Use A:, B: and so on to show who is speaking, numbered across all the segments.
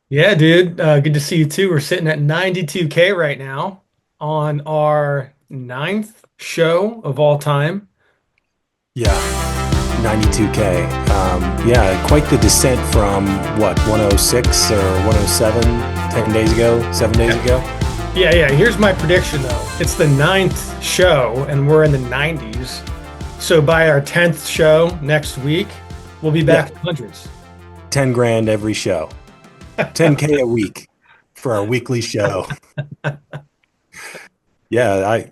A: Yeah, dude. Good to see you too. We're sitting at 92K right now on our ninth show of all time.
B: Yeah, 92K. Yeah, quite the descent from what, 106 or 107 10 days ago, 7 days
A: Yeah.
B: ago?
A: Yeah. Here's my prediction though. It's the ninth show and we're in the 90s. So by our 10th show next week, we'll be
B: Yeah,
A: back to hundreds.
B: 10 grand every show, 10K a week for our weekly show. Yeah,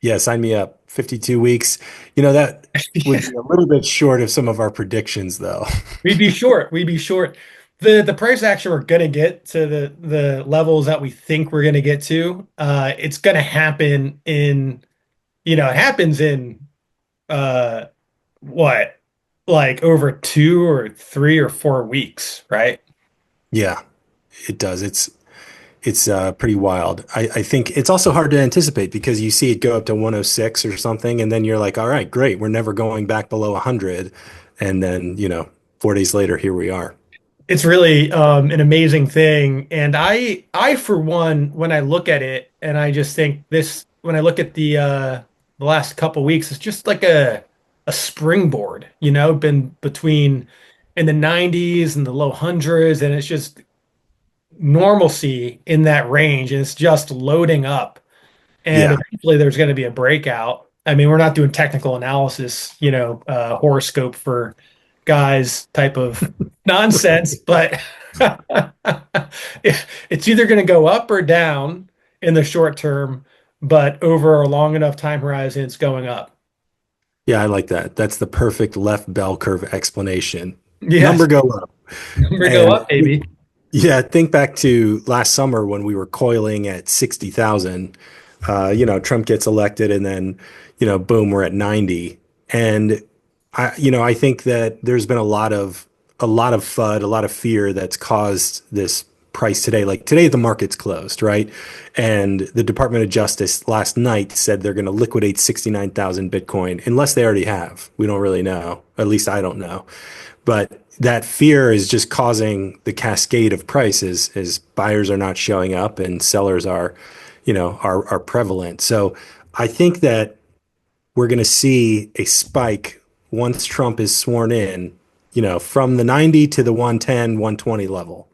B: yeah, sign me up. 52 weeks. That would be a little bit short of some of our predictions, though.
A: We'd be short. We'd be short. The price action we're gonna get to the levels that we think we're gonna get to. It's gonna happen in, it happens in uh what, like over 2 or 3 or 4 weeks, right?
B: Yeah, it does. It's pretty wild. I think it's also hard to anticipate because you see it go up to 106 or something, and then you're like, all right, great, we're never going back below 100. And then, 4 days later, here we are.
A: It's really an amazing thing. And I for one, when I look at it, and I just think this, when I look at the last couple weeks, it's just like a springboard, been between in the 90s and the low hundreds, and it's just normalcy in that range, and it's just loading up. And
B: Yeah.
A: eventually there's going to be a breakout. I mean, we're not doing technical analysis, horoscope for guys type of nonsense, but it's either going to go up or down in the short term, but over a long enough time horizon, it's going up.
B: Yeah, I like that. That's the perfect left bell curve explanation.
A: Yes,
B: Number go up.
A: number go
B: And
A: up, baby.
B: yeah, think back to last summer when we were coiling at 60,000. Trump gets elected and then, boom, we're at 90. And I think that there's been a lot of FUD, a lot of fear that's caused this price today. Like today, the market's closed, right? And the Department of Justice last night said they're going to liquidate 69,000 Bitcoin, unless they already have. We don't really know. At least I don't know. But that fear is just causing the cascade of prices as buyers are not showing up and sellers are prevalent. So I think that we're going to see a spike once Trump is sworn in, from the 90 to the 110, 120 level.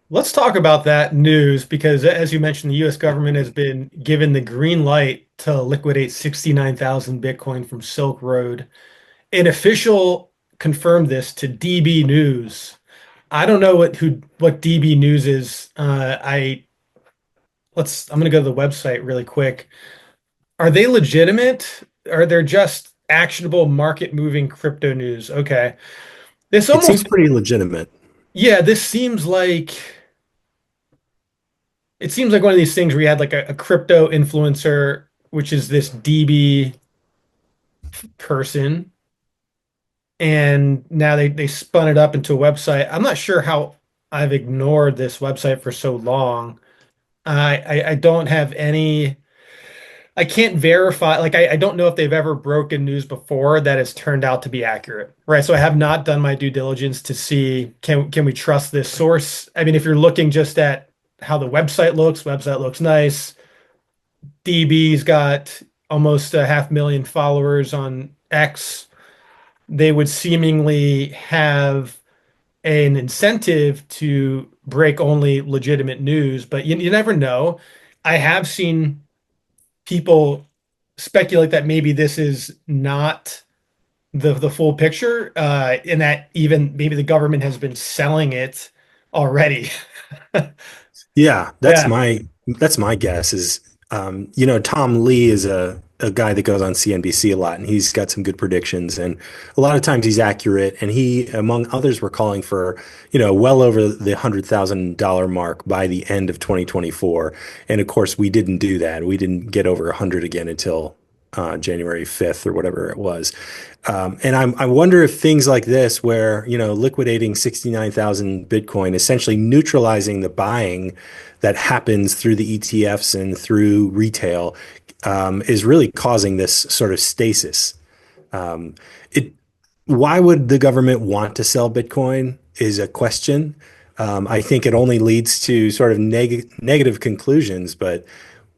A: Let's talk about that news because, as you mentioned, the US government has been given the green light to liquidate 69,000 Bitcoin from Silk Road. An official confirmed this to DB News. I don't know what DB News is. I'm gonna go to the website really quick. Are they legitimate? Are they just actionable market moving crypto news? Okay. This
B: It seems
A: almost,
B: pretty legitimate.
A: yeah, this seems like it seems like one of these things where you had like a crypto influencer, which is this DB person, and now they spun it up into a website. I'm not sure how I've ignored this website for so long. I don't have any. I can't verify. Like I don't know if they've ever broken news before that has turned out to be accurate, right? So I have not done my due diligence to see can we trust this source. I mean, if you're looking just at how the website looks nice. DB's got almost a 500,000 followers on X. They would seemingly have an incentive to break only legitimate news, but you never know. I have seen people speculate that maybe this is not the full picture, and that even maybe the government has been selling it already.
B: Yeah, that's
A: Yeah.
B: my guess is Tom Lee is a guy that goes on CNBC a lot and he's got some good predictions and a lot of times he's accurate and he among others were calling for well over the $100,000 mark by the end of 2024, and of course we didn't do that. We didn't get over 100 again until January 5th or whatever it was. And I wonder if things like this, where, liquidating 69,000 Bitcoin, essentially neutralizing the buying that happens through the ETFs and through retail, is really causing this sort of stasis. It, why would the government want to sell Bitcoin is a question, I think it only leads to sort of negative conclusions, but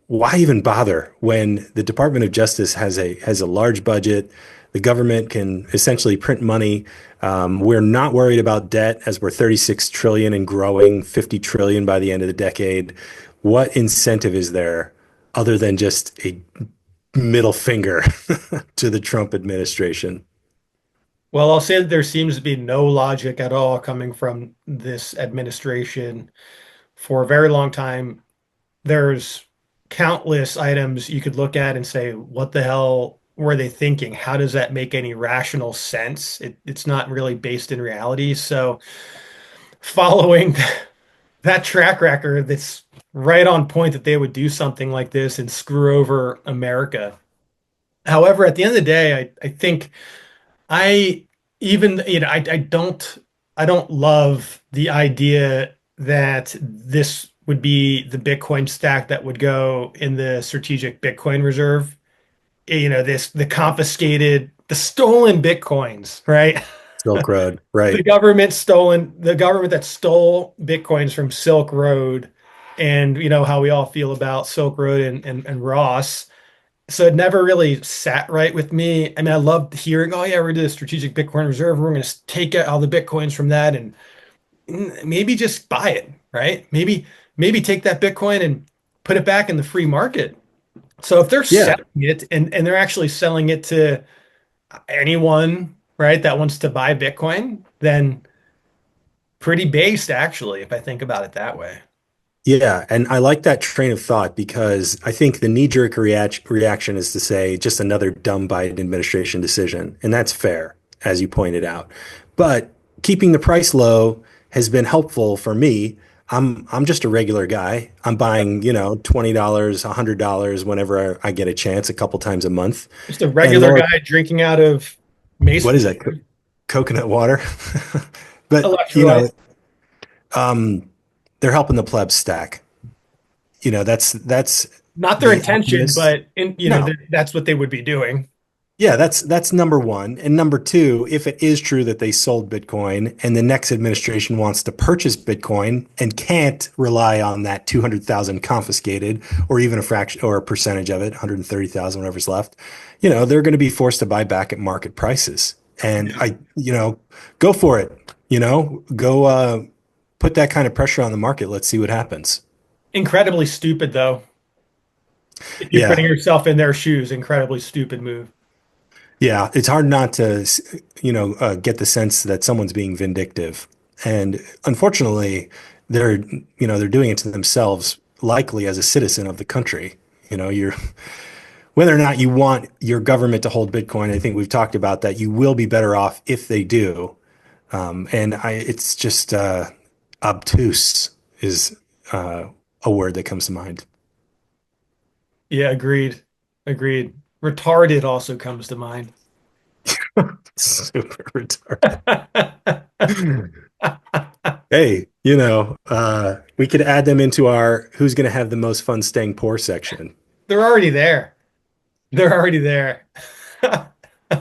B: why even bother when the Department of Justice has a large budget? The government can essentially print money. We're not worried about debt as we're 36 trillion and growing 50 trillion by the end of the decade. What incentive is there other than just a middle finger to the Trump administration?
A: Well, I'll say that there seems to be no logic at all coming from this administration for a very long time. There's countless items you could look at and say, what the hell were they thinking? How does that make any rational sense? It's not really based in reality. So, following that track record, that's right on point that they would do something like this and screw over America. However, at the end of the day, I think I even, I don't love the idea that this would be the Bitcoin stack that would go in the strategic Bitcoin reserve. The confiscated, the stolen Bitcoins, right?
B: Silk Road, right?
A: The government that stole Bitcoins from Silk Road, and you know how we all feel about Silk Road and Ross. So it never really sat right with me. I mean, I loved hearing, oh yeah, we're gonna do a strategic Bitcoin reserve. We're gonna take out all the Bitcoins from that and maybe just buy it, right? Maybe take that Bitcoin and put it back in the free market. So if they're
B: Yeah.
A: selling it and they're actually selling it to anyone, right, that wants to buy Bitcoin, then pretty based actually, if I think about it that way.
B: Yeah, and I like that train of thought because I think the knee-jerk reaction is to say just another dumb Biden administration decision, and that's fair, as you pointed out. But keeping the price low has been helpful for me. I'm just a regular guy. I'm buying, $20, $100 whenever I get a chance, a couple times a month.
A: Just a
B: And
A: regular
B: Lord,
A: guy drinking out of
B: what
A: mason
B: is that? Coconut water? But,
A: electrolyte.
B: they're helping the plebs stack. That's
A: Not their
B: the
A: intention,
B: obvious.
A: but
B: No.
A: that's what they would be doing.
B: Yeah, that's number one. And number two, if it is true that they sold Bitcoin and the next administration wants to purchase Bitcoin and can't rely on that 200,000 confiscated or even a fraction or a percentage of it, 130,000, whatever's left, they're going to be forced to buy back at market prices. And
A: Yeah.
B: go for it, go put that kind of pressure on the market. Let's see what happens.
A: Incredibly stupid, though. If you're putting
B: Yeah.
A: yourself in their shoes, incredibly stupid move.
B: Yeah, it's hard not to, get the sense that someone's being vindictive. And unfortunately, they're, they're doing it to themselves, likely as a citizen of the country. You're whether or not you want your government to hold Bitcoin, I think we've talked about that. You will be better off if they do. It's just obtuse is a word that comes to mind.
A: Yeah, agreed. Agreed. Retarded also comes to mind.
B: Super retarded. Hey, we could add them into our who's going to have the most fun staying poor section.
A: They're already there. They're already there.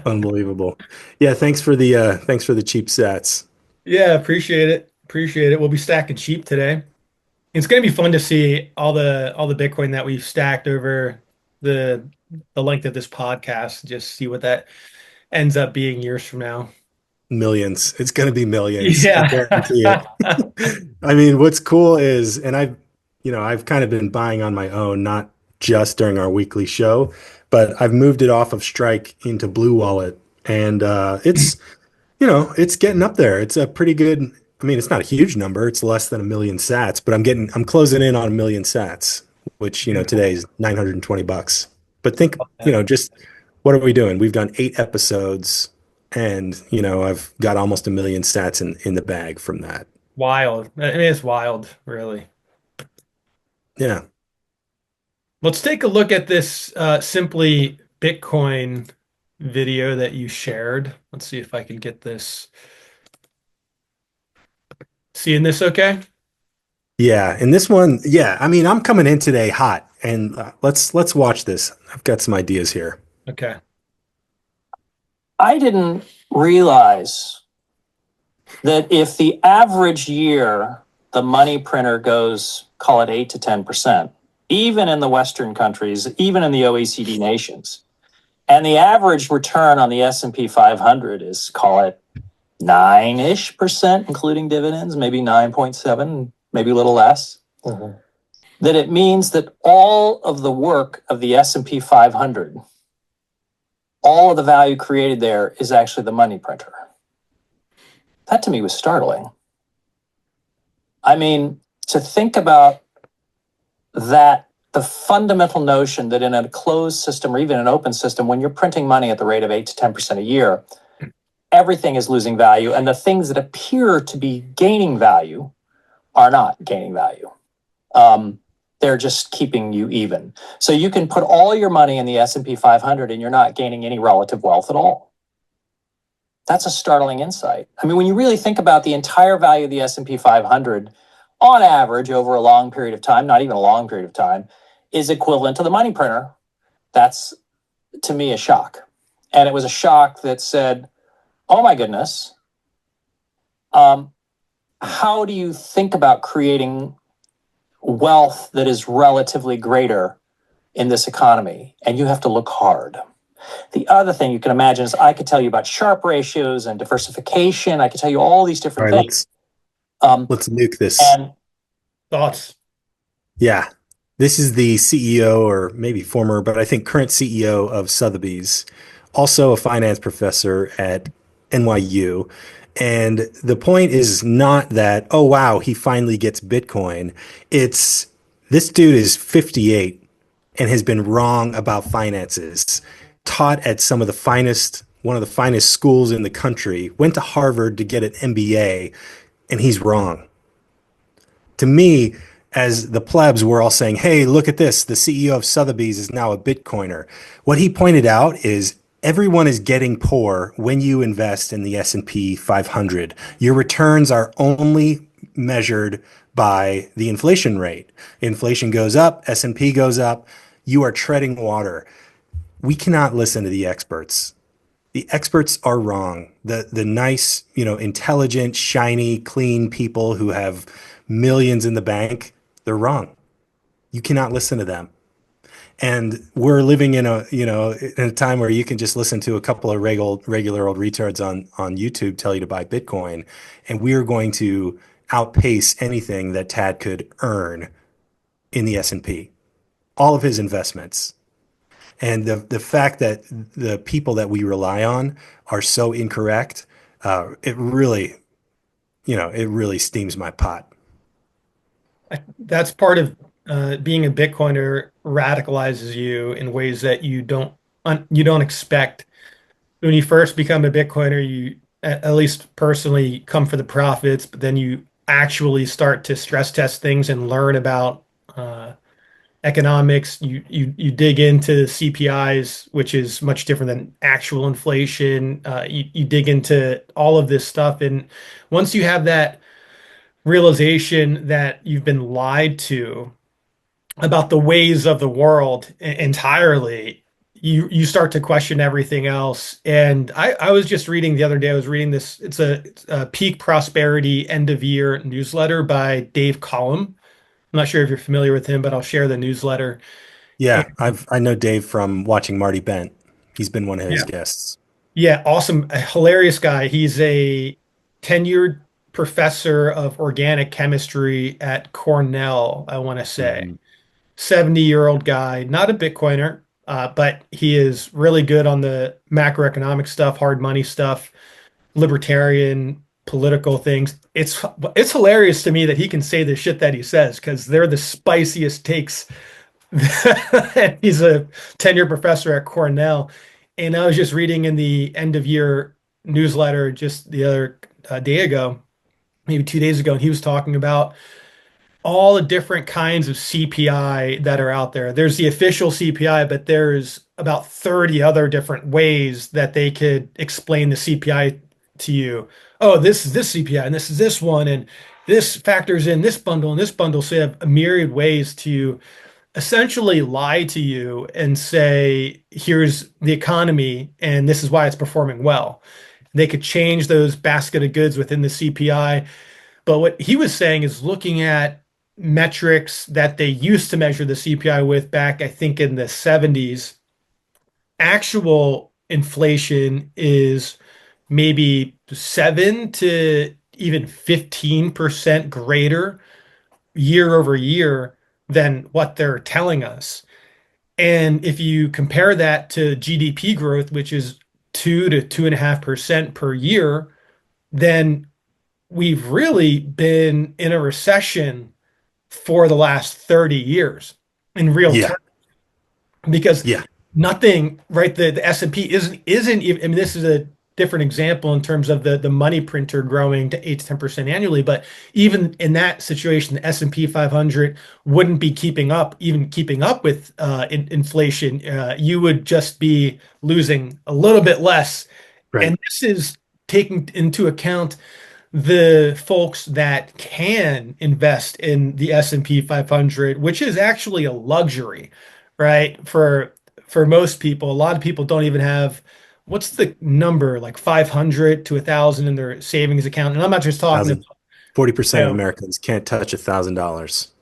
B: Unbelievable. Yeah, thanks for the cheap sats.
A: Yeah, appreciate it. Appreciate it. We'll be stacking cheap today. It's going to be fun to see all the Bitcoin that we've stacked over the the length of this podcast. Just see what that ends up being years from now.
B: Millions. It's going to be millions. I
A: Yeah.
B: guarantee it. I mean, what's cool is, and I've kind of been buying on my own, not just during our weekly show, but I've moved it off of Strike into Blue Wallet, and it's getting up there. It's a pretty good. I mean, it's not a huge number. It's less than a million sats, but I'm closing in on a million sats, which,
A: Beautiful.
B: today is $920. But think,
A: Love that.
B: just what are we doing? We've done 8 episodes and, I've got almost a million sats in the bag from that.
A: Wild. I mean, it's wild, really.
B: Yeah.
A: Let's take a look at this simply Bitcoin video that you shared. Let's see if I can get this. Seeing this okay?
B: Yeah. And this one, yeah, I mean, I'm coming in today hot and let's watch this. I've got some ideas here.
A: Okay.
C: I didn't realize that if the average year the money printer goes, call it 8 to 10%, even in the Western countries, even in the OECD nations. And the average return on the S&P 500 is, call it 9-ish percent, including dividends, maybe 9.7, maybe a little less. Mm-hmm. That it means that all of the work of the S&P 500, all of the value created there is actually the money printer. That to me was startling. I mean, to think about that, the fundamental notion that in a closed system or even an open system, when you're printing money at the rate of 8 to 10% a year, everything is losing value. And the things that appear to be gaining value are not gaining value. They're just keeping you even. So you can put all your money in the S&P 500 and you're not gaining any relative wealth at all. That's a startling insight. I mean, when you really think about the entire value of the S&P 500, on average, over a long period of time, not even a long period of time, is equivalent to the money printer. That's, to me, a shock. And it was a shock that said, oh my goodness, how do you think about creating wealth that is relatively greater in this economy? And you have to look hard. The other thing you can imagine is I could tell you about Sharpe ratios and diversification. I could tell you all these different
B: All right,
C: things.
B: let's nuke this.
C: And
A: Thoughts?
B: Yeah. This is the CEO, or maybe former, but I think current CEO of Sotheby's, also a finance professor at NYU. And the point is not that, oh, wow, he finally gets Bitcoin. It's this dude is 58 and has been wrong about finances, taught at one of the finest schools in the country, went to Harvard to get an MBA, and he's wrong. To me, as the plebs were all saying, hey, look at this, the CEO of Sotheby's is now a Bitcoiner. What he pointed out is everyone is getting poor when you invest in the S&P 500. Your returns are only measured by the inflation rate. Inflation goes up, S&P goes up, you are treading water. We cannot listen to the experts. The experts are wrong. The nice, intelligent, shiny, clean people who have millions in the bank, they're wrong. You cannot listen to them. And we're living in a time where you can just listen to a couple of regular old retards on YouTube tell you to buy Bitcoin, and we are going to outpace anything that Tad could earn in the S&P. All of his investments. And the fact that the people that we rely on are so incorrect, it really, it really steams my pot.
A: That's part of being a Bitcoiner radicalizes you in ways that you don't expect. When you first become a Bitcoiner, you at least personally come for the profits, but then you actually start to stress test things and learn about economics. You dig into CPIs, which is much different than actual inflation. You dig into all of this stuff, and once you have that realization that you've been lied to about the ways of the world entirely, you start to question everything else. And I was just reading the other day, I was reading this, it's a peak prosperity end of year newsletter by Dave Collum. I'm not sure if you're familiar with him, but I'll share the newsletter. And
B: Yeah, I know Dave from watching Marty Bent. He's been one of his
A: yeah,
B: guests.
A: yeah, awesome, a hilarious guy. He's a tenured professor of organic chemistry at Cornell, I want to say.
B: Mhm.
A: 70-year-old guy, not a Bitcoiner, but he is really good on the macroeconomic stuff, hard money stuff, libertarian political things. It's hilarious to me that he can say the shit that he says because they're the spiciest takes. He's a tenured professor at Cornell, and I was just reading in the end of year newsletter just the other day ago, maybe 2 days ago, and he was talking about all the different kinds of CPI that are out there. There's the official CPI, but there's about 30 other different ways that they could explain the CPI to you. Oh, this is this CPI, and this is this one, and this factors in this bundle and this bundle. So you have a myriad ways to essentially lie to you and say, here's the economy, and this is why it's performing well. They could change those basket of goods within the CPI, But what he was saying is looking at metrics that they used to measure the CPI with back, I think, in the 70s, actual inflation is maybe 7 to even 15% greater year over year than what they're telling us. And if you compare that to GDP growth, which is 2 to 2.5% per year, then we've really been in a recession for the last 30 years in real
B: Yeah.
A: terms because
B: Yeah.
A: nothing, right? The S&P isn't even, I mean, this is a different example in terms of the money printer growing to 8 to 10% annually, but even in that situation, the S&P 500 wouldn't be keeping up with inflation. You would just be losing a little bit less.
B: Right.
A: And this is taking into account the folks that can invest in the S&P 500, which is actually a luxury, right? For most people, a lot of people don't even have what's the number like 500 to 1,000 in their savings account. And I'm not just talking about,
B: Thousand, 40%
A: you
B: of
A: know,
B: Americans can't touch $1,000.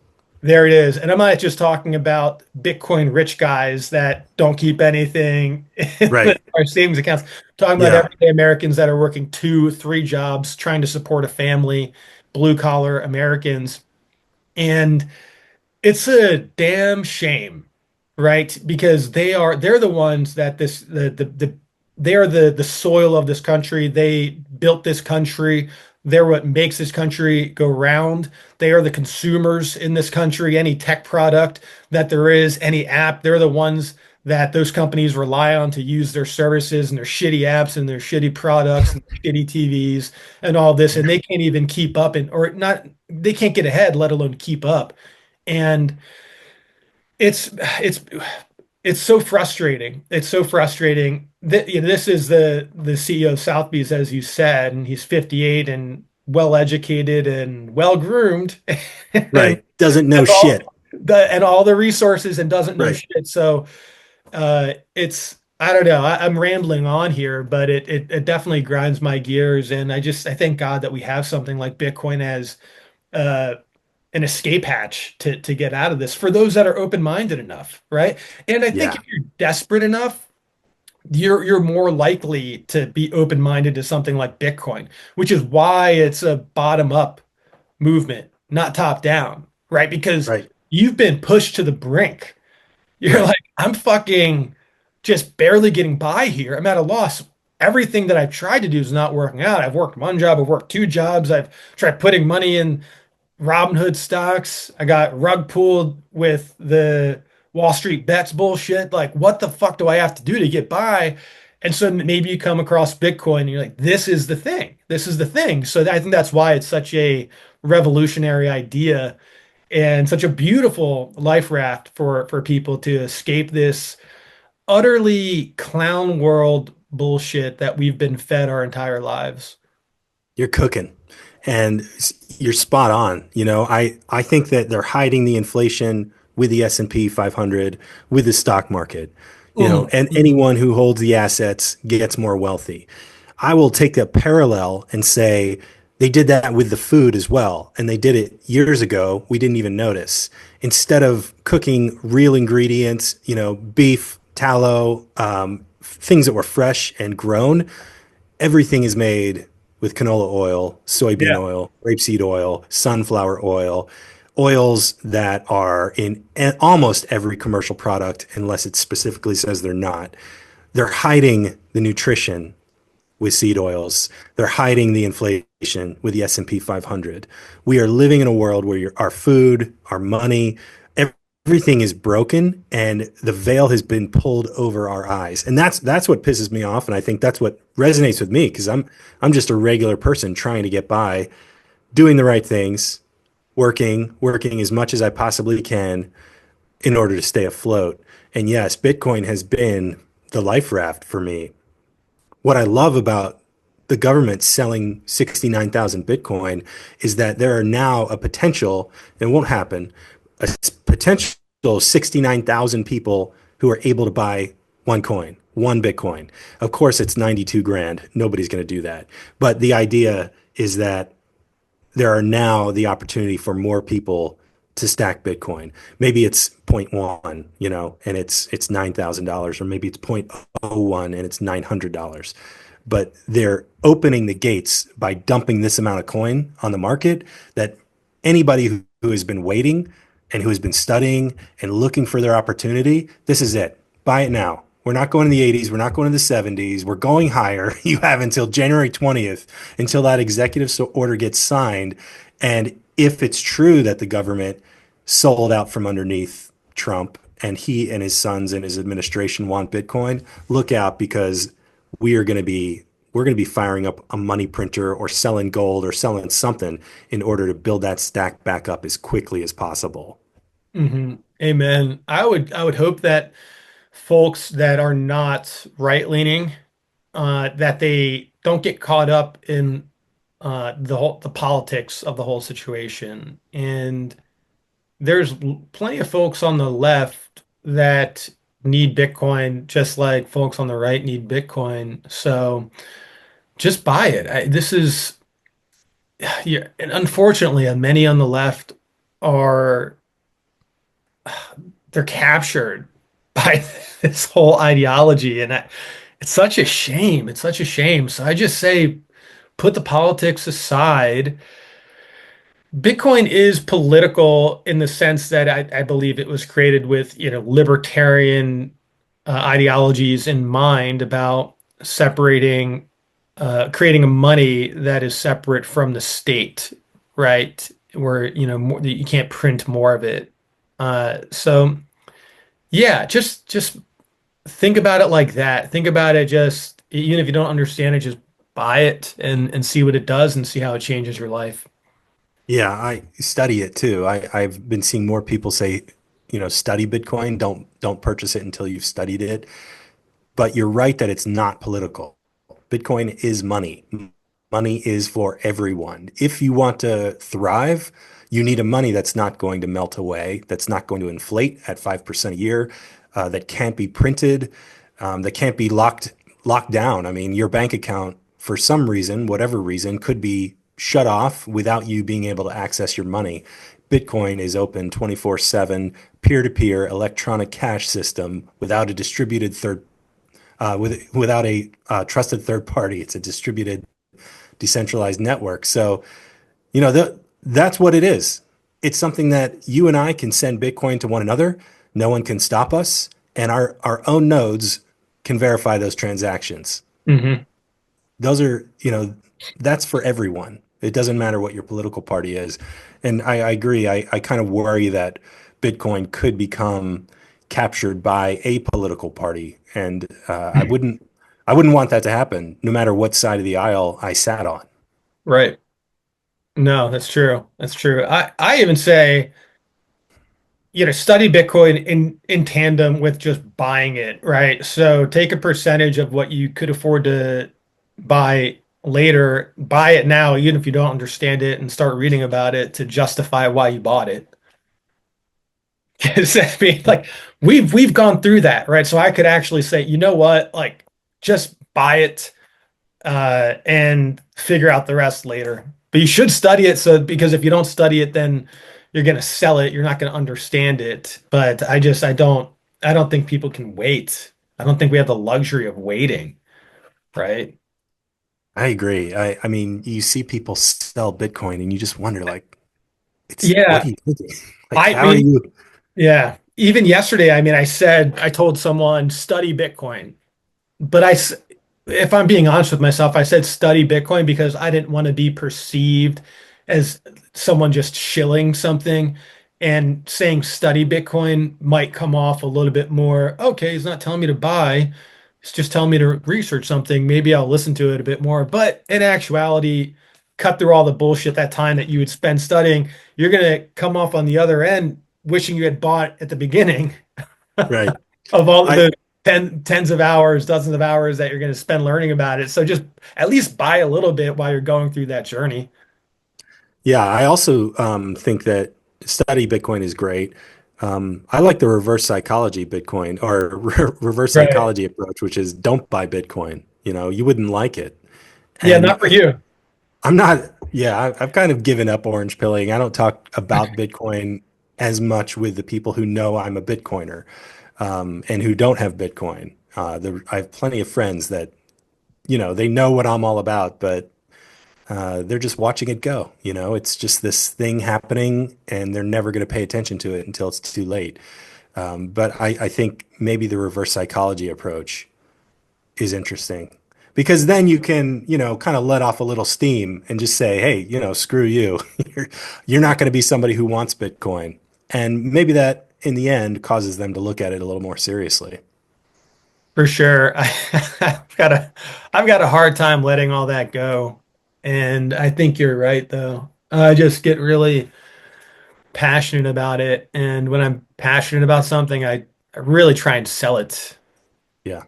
A: there it is. And I'm not just talking about Bitcoin rich guys that don't keep anything in
B: Right.
A: our savings accounts. I'm talking about
B: Yeah.
A: everyday Americans that are working two, three jobs, trying to support a family, blue collar Americans. And it's a damn shame, right? Because they're the ones that they are the soil of this country. They built this country. They're what makes this country go round. They are the consumers in this country. Any tech product that there is, any app, they're the ones that those companies rely on to use their services and their shitty apps and their shitty products and their shitty TVs and all this. And they can't even keep up and or not, they can't get ahead, let alone keep up. And it's it's it's so frustrating. It's so frustrating. This is the CEO of Sotheby's, as you said, and he's 58 and well educated and well groomed, and
B: Right. Doesn't know
A: has all
B: shit.
A: all the resources and doesn't know
B: Right.
A: shit. So it's I don't know. I'm rambling on here, but it definitely grinds my gears, and I thank God that we have something like Bitcoin as uh, an escape hatch to get out of this for those that are open-minded enough, right? And I think
B: Yeah.
A: if you're desperate enough, you're more likely to be open-minded to something like Bitcoin, which is why it's a bottom-up movement, not top-down, right? Because
B: Right.
A: you've been pushed to the brink. You're
B: Right.
A: like, I'm fucking just barely getting by here. I'm at a loss. Everything that I've tried to do is not working out. I've worked one job, I've worked two jobs, I've tried putting money in Robinhood stocks. I got rug pulled with the Wall Street bets bullshit. Like, what the fuck do I have to do to get by? And so maybe you come across Bitcoin and you're like, this is the thing. This is the thing. So I think that's why it's such a revolutionary idea and such a beautiful life raft for people to escape this utterly clown world bullshit that we've been fed our entire lives.
B: You're cooking. And you're spot on. I think that they're hiding the inflation with the S&P 500, with the stock market,
A: Mm.
B: and anyone who holds the assets gets more wealthy. I will take a parallel and say they did that with the food as well. And they did it years ago. We didn't even notice. Instead of cooking real ingredients, beef, tallow, things that were fresh and grown, everything is made with canola oil, soybean
A: Yeah.
B: oil, rapeseed oil, sunflower oil, oils that are in almost every commercial product, unless it specifically says they're not. They're hiding the nutrition with seed oils. They're hiding the inflation with the S&P 500. We are living in a world where our food, our money, everything is broken and the veil has been pulled over our eyes. And that's what pisses me off, and I think that's what resonates with me because I'm just a regular person trying to get by, doing the right things, working as much as I possibly can in order to stay afloat. And yes, Bitcoin has been the life raft for me. What I love about the government selling 69,000 Bitcoin is that there are now a potential, and it won't happen, a potential 69,000 people who are able to buy one coin, one Bitcoin. Of course, it's 92 grand. Nobody's going to do that. But the idea is that there are now the opportunity for more people to stack Bitcoin. Maybe it's zero point 0.1, and it's $9,000, or maybe it's zero point zero 0.01 and it's $900. But they're opening the gates by dumping this amount of coin on the market that anybody who has been waiting and who has been studying and looking for their opportunity, this is it. Buy it now. We're not going to the 80s. We're not going to the 70s. We're going higher. You have until January 20th until that executive order gets signed. And if it's true that the government sold out from underneath Trump and he and his sons and his administration want Bitcoin, look out, because we're going to be firing up a money printer or selling gold or selling something in order to build that stack back up as quickly as possible.
A: Amen. I would hope that folks that are not right leaning, that they don't get caught up in the politics of the whole situation. And there's plenty of folks on the left that need Bitcoin, just like folks on the right need Bitcoin. So just buy it. This is, yeah, and unfortunately, many on the left are they're captured by this whole ideology, and it's such a shame. It's such a shame. So I just say, put the politics aside. Bitcoin is political in the sense that I believe it was created with, libertarian ideologies in mind about separating, creating a money that is separate from the state, right? Where, more, you can't print more of it. So yeah, just think about it like that. Think about it, just even if you don't understand it, just buy it and see what it does and see how it changes your life.
B: Yeah, I study it too. I've been seeing more people say, study Bitcoin. Don't purchase it until you've studied it. But you're right that it's not political. Bitcoin is money. Money is for everyone. If you want to thrive, you need a money that's not going to melt away, that's not going to inflate at 5% a year, that can't be printed, that can't be locked down. I mean, your bank account, for some reason, whatever reason, could be shut off without you being able to access your money. Bitcoin is open 24/7, peer-to-peer electronic cash system without a distributed without a trusted third party. It's a distributed, decentralized network. So, that's what it is. It's something that you and I can send Bitcoin to one another. No one can stop us, and our own nodes can verify those transactions.
A: Hmm.
B: Those are, that's for everyone. It doesn't matter what your political party is. And I agree. I kind of worry that Bitcoin could become captured by a political party. And I wouldn't want that to happen, no matter what side of the aisle I sat on.
A: Right. No, that's true. That's true. I even say, study Bitcoin in tandem with just buying it, right? So take a percentage of what you could afford to buy later, buy it now, even if you don't understand it, and start reading about it to justify why you bought it. Because I mean, like we've gone through that, right? So I could actually say, you know what, like just buy it, and figure out the rest later. But you should study it, so because if you don't study it, then you're going to sell it. You're not going to understand it. But I don't think people can wait. I don't think we have the luxury of waiting, right?
B: I agree. I mean, you see people sell Bitcoin and you just wonder, like, what
A: Yeah.
B: are you thinking? Like,
A: I
B: how are
A: mean,
B: you?
A: yeah. Even yesterday, I mean, I told someone study Bitcoin. But if I'm being honest with myself, I said study Bitcoin because I didn't want to be perceived as someone just shilling something, and saying study Bitcoin might come off a little bit more, okay, he's not telling me to buy, he's just telling me to research something. Maybe I'll listen to it a bit more. But in actuality, cut through all the bullshit, that time that you would spend studying, you're going to come off on the other end wishing you had bought at the beginning
B: Right.
A: of all of
B: I,
A: the tens of hours, dozens of hours that you're going to spend learning about it. So just at least buy a little bit while you're going through that journey.
B: yeah, I also think that study Bitcoin is great. I like the reverse psychology Bitcoin, or reverse
A: Right.
B: psychology approach, which is don't buy Bitcoin. You wouldn't like it.
A: Yeah,
B: And
A: not for you.
B: I'm not, Yeah, I've kind of given up orange pilling. I don't talk about Bitcoin as much with the people who know I'm a Bitcoiner, and who don't have Bitcoin. I have plenty of friends that, they know what I'm all about, but they're just watching it go. It's just this thing happening, and they're never going to pay attention to it until it's too late. But I think maybe the reverse psychology approach is interesting because then you can, kind of let off a little steam and just say, hey, screw you. You're not going to be somebody who wants Bitcoin. And maybe that in the end causes them to look at it a little more seriously.
A: For sure. I've got a hard time letting all that go. And I think you're right though. I just get really passionate about it. And when I'm passionate about something, I really try and sell it.
B: Yeah.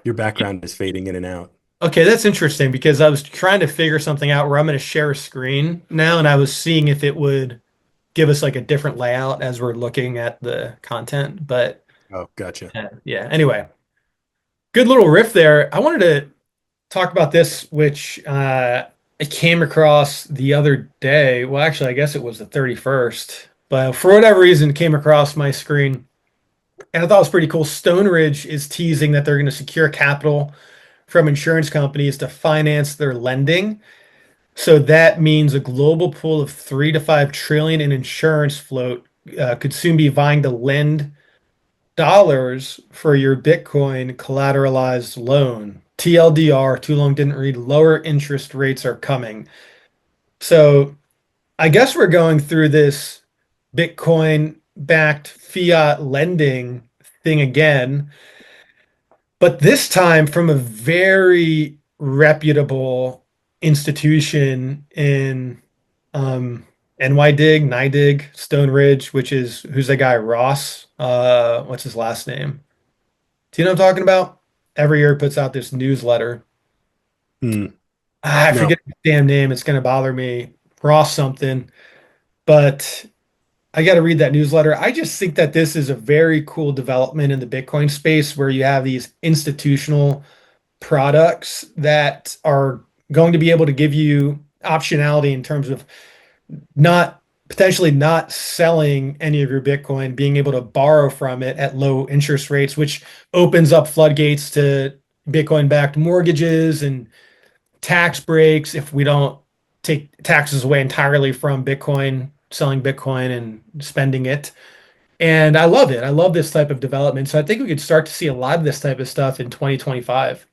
B: Your background is fading in and out.
A: Okay, that's interesting because I was trying to figure something out where I'm going to share a screen now, and I was seeing if it would give us like a different layout as we're looking at the content. But
B: Oh, gotcha.
A: yeah. Anyway, good little riff there. I wanted to talk about this, which I came across the other day. Well, actually, I guess it was the 31st, but for whatever reason, it came across my screen, and I thought it was pretty cool. Stone Ridge is teasing that they're going to secure capital from insurance companies to finance their lending. So that means a global pool of 3 to 5 trillion in insurance float could soon be vying to lend dollars for your Bitcoin collateralized loan. TLDR, too long didn't read, lower interest rates are coming. So I guess we're going through this Bitcoin backed fiat lending thing again, but this time from a very reputable institution in NYDIG, Stone Ridge, which is who's the guy, Ross? What's his last name? Do you know what I'm talking about? Every year he puts out this newsletter.
B: Hmm.
A: I
B: No.
A: forget his damn name. It's gonna bother me. Ross something. But I got to read that newsletter. I just think that this is a very cool development in the Bitcoin space where you have these institutional products that are going to be able to give you optionality in terms of not potentially not selling any of your Bitcoin, being able to borrow from it at low interest rates, which opens up floodgates to Bitcoin backed mortgages and tax breaks if we don't take taxes away entirely from Bitcoin, selling Bitcoin and spending it. And I love it. I love this type of development. So I think we could start to see a lot of this type of stuff in 2025.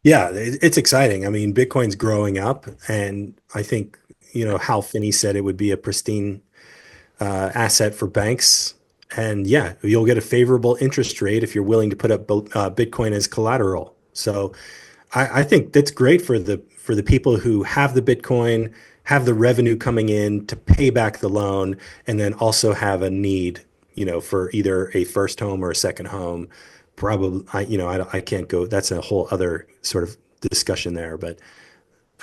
B: Yeah, it's exciting. I mean, Bitcoin's growing up, and I think, Hal Finney said it would be a pristine asset for banks. And yeah, you'll get a favorable interest rate if you're willing to put up Bitcoin as collateral. So I think that's great for the people who have the Bitcoin, have the revenue coming in to pay back the loan, and then also have a need, for either a first home or a second home. Probably, I can't go. That's a whole other sort of discussion there, but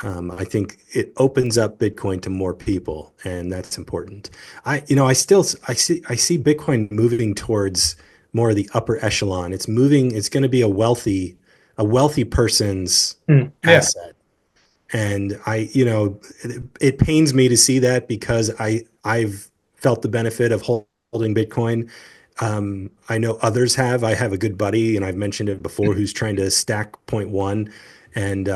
B: I think it opens up Bitcoin to more people, and that's important. I see Bitcoin moving towards more of the upper echelon. It's moving. It's going to be a wealthy person's
A: Yeah.
B: asset, and it pains me to see that because I've felt the benefit of holding Bitcoin. I know others have. I have a good buddy, and I've mentioned it before, who's trying to stack point one, and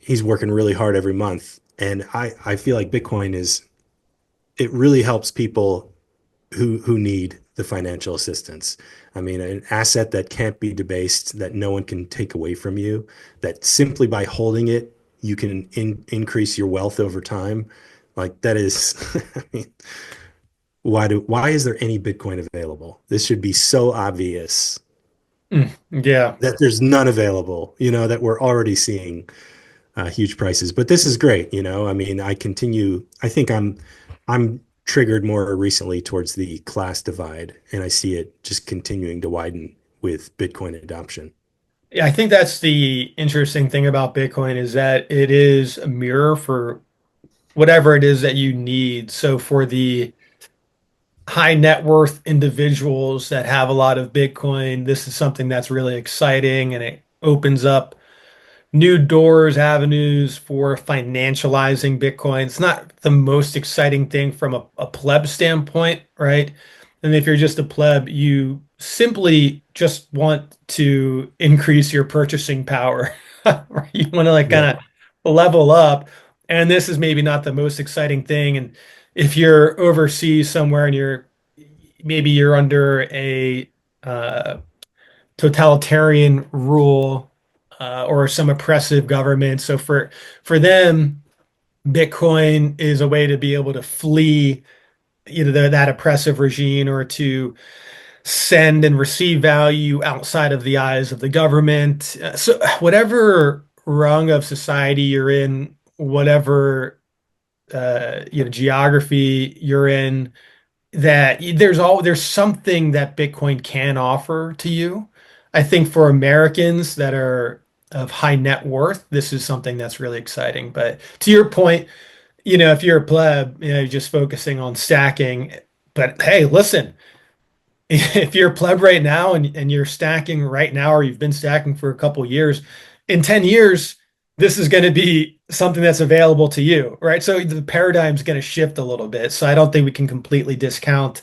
B: he's working really hard every month. And I feel like Bitcoin it really helps people who need the financial assistance. I mean, an asset that can't be debased, that no one can take away from you, that simply by holding it, you can increase your wealth over time. Like that is, I mean, why is there any Bitcoin available? This should be so obvious
A: Yeah.
B: that there's none available, that we're already seeing huge prices. But this is great. I mean, I think I'm triggered more recently towards the class divide, and I see it just continuing to widen with Bitcoin adoption.
A: Yeah, I think that's the interesting thing about Bitcoin is that it is a mirror for whatever it is that you need. So for the high net worth individuals that have a lot of Bitcoin, this is something that's really exciting and it opens up new doors, avenues for financializing Bitcoin. It's not the most exciting thing from a pleb standpoint, right? And if you're just a pleb, you simply just want to increase your purchasing power. Right? You want to like
B: Yeah.
A: kind of level up. And this is maybe not the most exciting thing. And if you're overseas somewhere and maybe you're under a uh, totalitarian rule or some oppressive government. So for them, Bitcoin is a way to be able to flee that oppressive regime or to send and receive value outside of the eyes of the government. So whatever rung of society you're in, whatever geography you're in, that there's something that Bitcoin can offer to you. I think for Americans that are of high net worth, this is something that's really exciting. But to your point, if you're a pleb, you're just focusing on stacking. But hey, listen, if you're a pleb right now and you're stacking right now, or you've been stacking for a couple years, in 10 years, this is going to be something that's available to you, right? So the paradigm's going to shift a little bit. So I don't think we can completely discount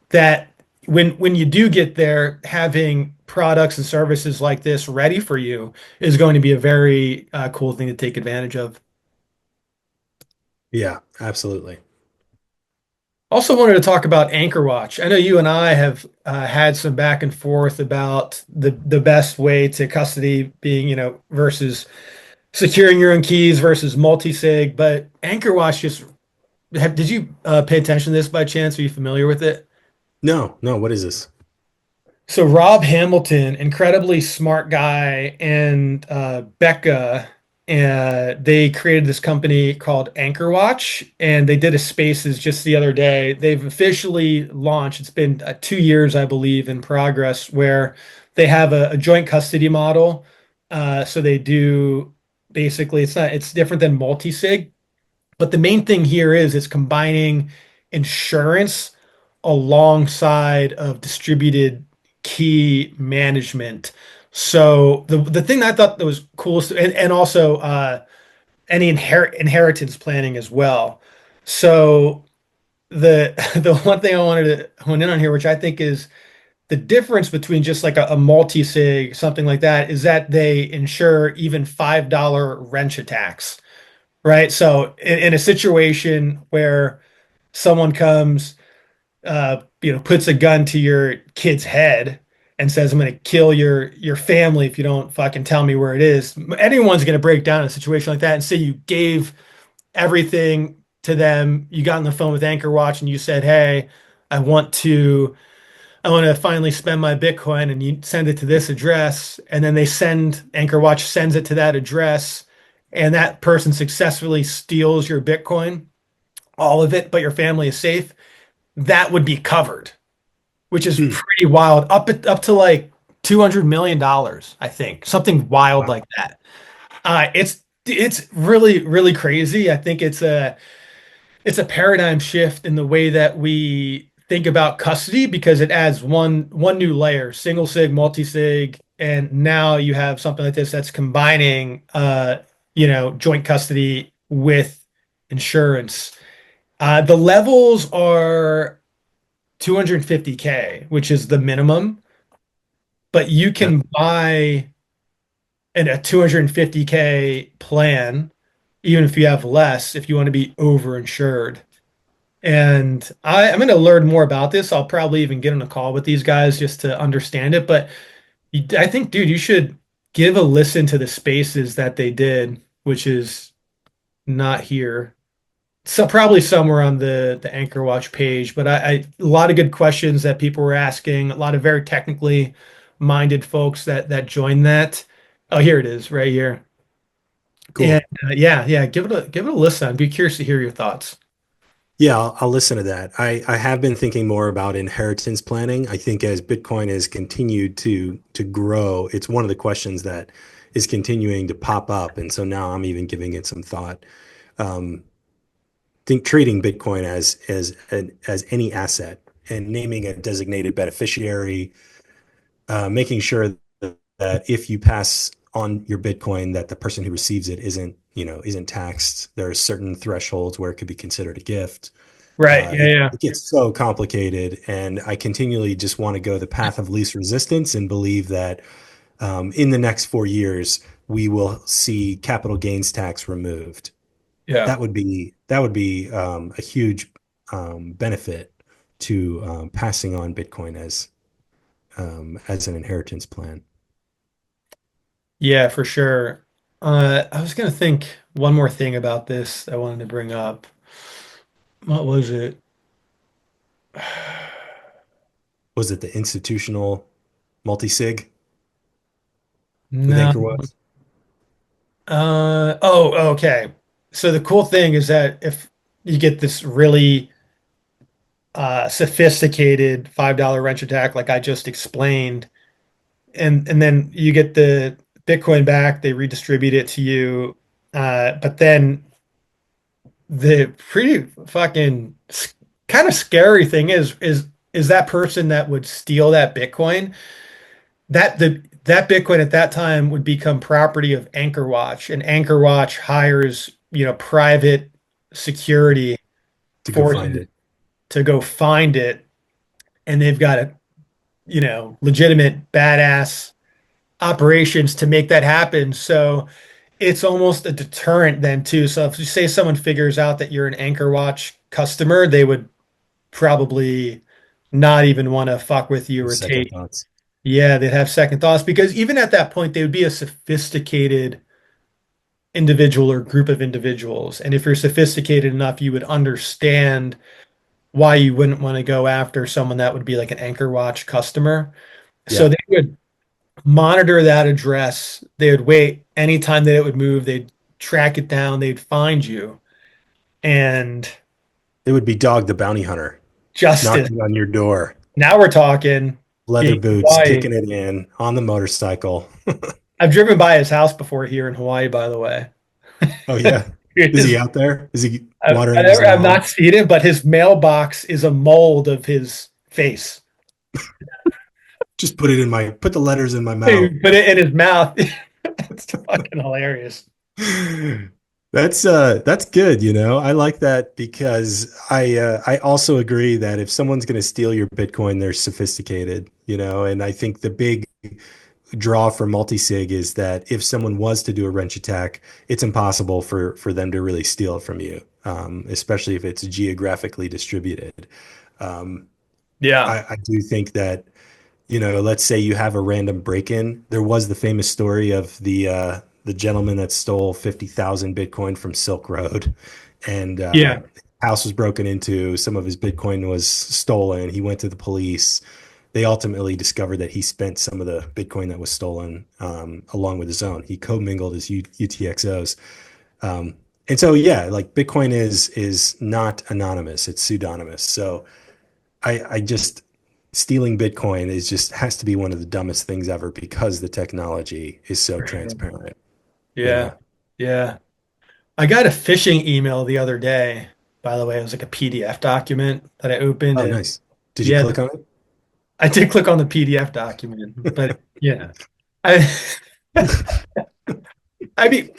A: that when you do get there, having products and services like this ready for you is going to be a very cool thing to take advantage of.
B: Yeah, absolutely.
A: Also wanted to talk about Anchor Watch. I know you and I have had some back and forth about the best way to custody being, versus securing your own keys versus multi-sig. But Anchor Watch did you pay attention to this by chance? Are you familiar with it?
B: No, no, what is this?
A: So Rob Hamilton, incredibly smart guy, and Becca, they created this company called Anchor Watch, and they did a Spaces just the other day. They've officially launched. It's been 2 years, I believe, in progress, where they have a joint custody model. So they do basically, it's different than multi-sig, but the main thing here is it's combining insurance alongside of distributed key management. So the thing that I thought that was coolest, and also any inheritance planning as well. So the the one thing I wanted to hone in on here, which I think is the difference between just like a multi-sig, something like that, is that they insure even $5 wrench attacks, right? So in a situation where someone comes puts a gun to your kid's head and says, "I'm going to kill your family if you don't fucking tell me where it is." Anyone's going to break down in a situation like that and say you gave everything to them. You got on the phone with Anchor Watch and you said, "Hey, I want to I want to finally spend my Bitcoin," and you send it to this address, and then Anchor Watch sends it to that address, and that person successfully steals your Bitcoin, all of it, but your family is safe. That would be covered, which is
B: Hmm.
A: pretty wild. Up to like $200 million, I think, something wild
B: Wow.
A: like that. It's really really crazy. I think it's a paradigm shift in the way that we think about custody because it adds one new layer, single sig, multi sig, and now you have something like this that's combining joint custody with insurance. The levels are 250K, which is the minimum, but you
B: Yeah.
A: can buy a 250K plan, even if you have less, if you want to be overinsured. And I'm going to learn more about this. I'll probably even get on a call with these guys just to understand it. But I think, dude, you should give a listen to the spaces that they did, which is not here. So probably somewhere on the Anchor Watch page, but a lot of good questions that people were asking, a lot of very technically minded folks that joined that. Oh, here it is, right here. And
B: Cool.
A: yeah, give it a listen. I'd be curious to hear your thoughts.
B: Yeah, I'll listen to that. I have been thinking more about inheritance planning. I think as Bitcoin has continued to grow, it's one of the questions that is continuing to pop up. And so now I'm even giving it some thought. Um, think treating Bitcoin as any asset and naming a designated beneficiary, making sure that if you pass on your Bitcoin that the person who receives it isn't taxed. There are certain thresholds where it could be considered a gift.
A: Right. Yeah. Yeah.
B: It gets so complicated, and I continually just want to go the path of least resistance and believe that in the next 4 years we will see capital gains tax removed.
A: Yeah.
B: That would be a huge benefit to passing on Bitcoin as an inheritance plan.
A: Yeah, for sure. I was gonna think one more thing about this I wanted to bring up. What was it?
B: Was it the institutional multi-sig with
A: No.
B: Anchor was?
A: Oh, okay. So the cool thing is that if you get this really sophisticated $5 wrench attack like I just explained, and then you get the Bitcoin back, they redistribute it to you. But then the pretty fucking kind of scary thing is that person that would steal that Bitcoin, that Bitcoin at that time would become property of Anchor Watch, and Anchor Watch hires, private security
B: To go find
A: forces
B: it.
A: to go find it, and they've got legitimate badass operations to make that happen. So it's almost a deterrent then too. So if you say someone figures out that you're an Anchor Watch customer, they would probably not even want to fuck with you or
B: Second
A: take.
B: thoughts.
A: Yeah, they'd have second thoughts because even at that point, they would be a sophisticated individual or group of individuals. And if you're sophisticated enough, you would understand why you wouldn't want to go after someone that would be like an Anchor Watch customer. So
B: Yeah.
A: they would monitor that address. They would wait anytime that it would move. They'd track it down. They'd find you. And
B: It would be Dog the Bounty Hunter
A: justice.
B: knocking on your door,
A: Now we're talking
B: leather
A: in
B: boots,
A: Hawaii.
B: kicking it in on the motorcycle.
A: I've driven by his house before here in Hawaii, by the way.
B: Oh yeah. Is he out there? Is he watering his
A: I've
B: lawn?
A: not seen it, but his mailbox is a mold of his face.
B: Just put the letters in my
A: He
B: mouth.
A: put it in his mouth. It's fucking hilarious.
B: That's good, I like that because I also agree that if someone's going to steal your Bitcoin, they're sophisticated, and I think the big draw for multisig is that if someone was to do a wrench attack, it's impossible for them to really steal it from you, especially if it's geographically distributed. Um,
A: Yeah.
B: I do think that let's say you have a random break-in. There was the famous story of the gentleman that stole 50,000 Bitcoin from Silk Road, and
A: Yeah.
B: house was broken into. Some of his Bitcoin was stolen. He went to the police. They ultimately discovered that he spent some of the Bitcoin that was stolen along with his own. He commingled his UTXOs. And so, yeah, like Bitcoin is not anonymous; it's pseudonymous. So I just stealing Bitcoin is just has to be one of the dumbest things ever because the technology is so
A: For sure.
B: transparent, you
A: Yeah.
B: know.
A: Yeah. I got a phishing email the other day, by the way. It was like a PDF document that I opened,
B: Oh,
A: and
B: nice. Did you
A: yeah,
B: click on it?
A: I did click on the PDF document, but yeah, I I mean,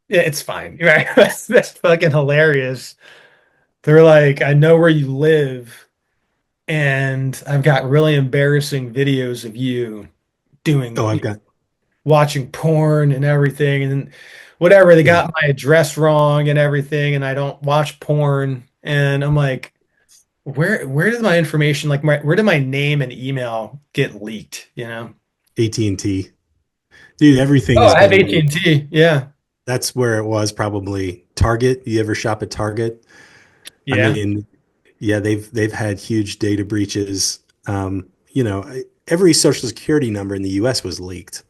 A: yeah, it's fine, right? That's fucking hilarious. They're like, I know where you live, and I've got really embarrassing videos of you
B: Oh,
A: doing
B: I've got
A: watching porn and everything, and whatever. They
B: yeah.
A: got my address wrong and everything, and I don't watch porn, and I'm like, where did my information, like where did my name and email get leaked?
B: AT&T. Dude, everything
A: Oh,
B: is
A: I have
B: getting leaked.
A: AT&T. Yeah.
B: That's where it was probably Target. You ever shop at Target? I
A: Yeah.
B: mean, yeah, they've had huge data breaches. Every social security number in the US was leaked.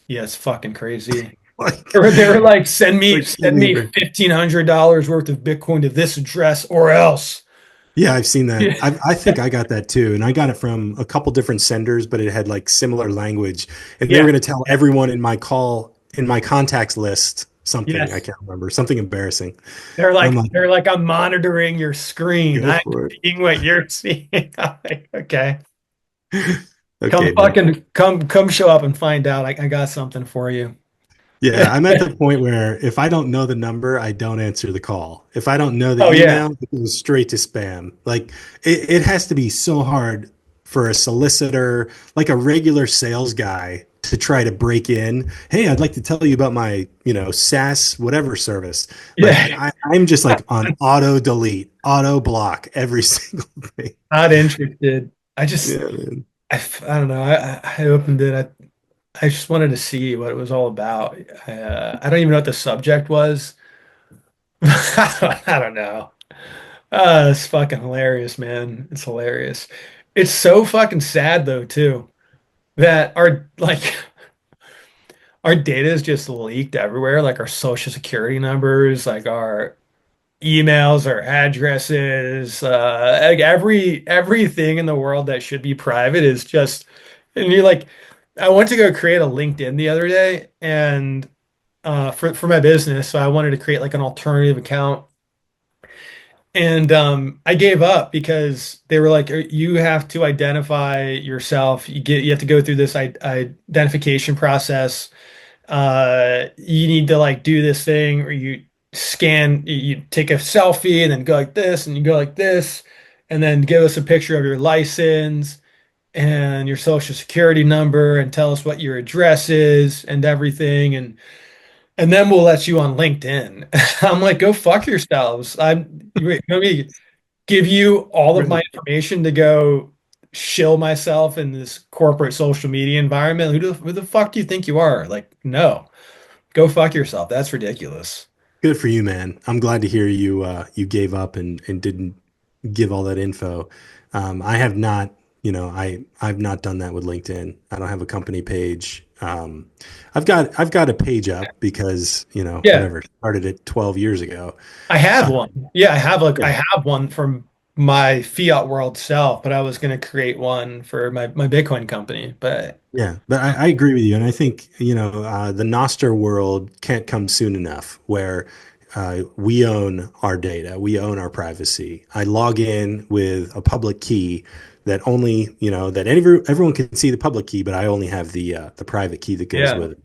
A: Yeah, it's fucking crazy.
B: Like,
A: They were like, send me
B: like can't
A: send me
B: even.
A: $1,500 worth of Bitcoin to this address or else.
B: Yeah, I've seen that.
A: Yeah.
B: I think I got that too, and I got it from a couple different senders, but it had like similar language, and they were
A: Yeah.
B: going to tell everyone in my contacts list something. I
A: Yes.
B: can't remember something embarrassing.
A: They're
B: I'm
A: like,
B: like,
A: they're like, I'm monitoring your screen.
B: go
A: I'm
B: for it.
A: seeing what you're seeing. I'm like, okay.
B: Okay, man.
A: Come show up and find out. I got something for you.
B: Yeah, I'm at the point where if I don't know the number, I don't answer the call. If I don't know the
A: Oh yeah.
B: email, it goes straight to spam. Like it has to be so hard for a solicitor, like a regular sales guy, to try to break in. Hey, I'd like to tell you about my, SaaS whatever service. Like
A: Yeah.
B: I'm just like on auto delete, auto block every single thing.
A: Not interested.
B: Yeah, man.
A: I don't know. I opened it. I just wanted to see what it was all about. I don't even know what the subject was. I don't know. It's fucking hilarious, man. It's hilarious. It's so fucking sad though, too, that our data is just leaked everywhere, like our social security numbers, like our emails, our addresses, like everything in the world that should be private is just, and you're like, I went to go create a LinkedIn the other day and for my business, so I wanted to create like an alternative account. And I gave up because they were like, you have to identify yourself. You have to go through this identification process. You need to like do this thing where you scan, you take a selfie and then go like this and you go like this, and then give us a picture of your license and your social security number and tell us what your address is and everything. And then we'll let you on LinkedIn. I'm like, go fuck yourselves. Let me give you all of my
B: Right.
A: information to go shill myself in this corporate social media environment. Who the fuck do you think you are? Like, no, go fuck yourself. That's ridiculous.
B: Good for you, man. I'm glad to hear you gave up and didn't give all that info. I have not, I've not done that with LinkedIn. I don't have a company page. I've got a page up because,
A: Yeah,
B: whatever, started it 12 years ago.
A: I have
B: Uh,
A: one. Yeah,
B: yeah,
A: I have one from my fiat world self, but I was going to create one for my Bitcoin company. But
B: yeah, but I agree with you, and I think the Noster world can't come soon enough where we own our data, we own our privacy. I log in with a public key that only that everyone can see the public key, but I only have the private key that goes
A: yeah,
B: with it.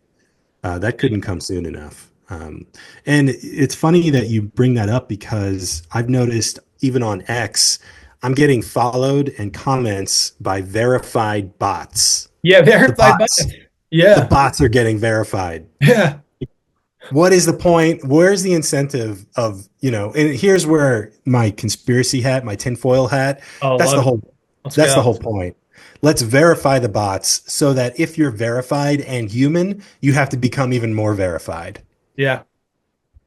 B: That couldn't come soon enough. And it's funny that you bring that up because I've noticed even on X, I'm getting followed and comments by verified bots.
A: yeah,
B: The
A: verified by
B: bots, the
A: yeah,
B: bots are getting verified.
A: yeah.
B: What is the point? Where's the incentive of, and here's where my conspiracy hat, my tinfoil hat,
A: Oh,
B: that's the
A: love it.
B: whole
A: Let's
B: that's the
A: go.
B: whole point. Let's verify the bots so that if you're verified and human, you have to become even more verified.
A: Yeah,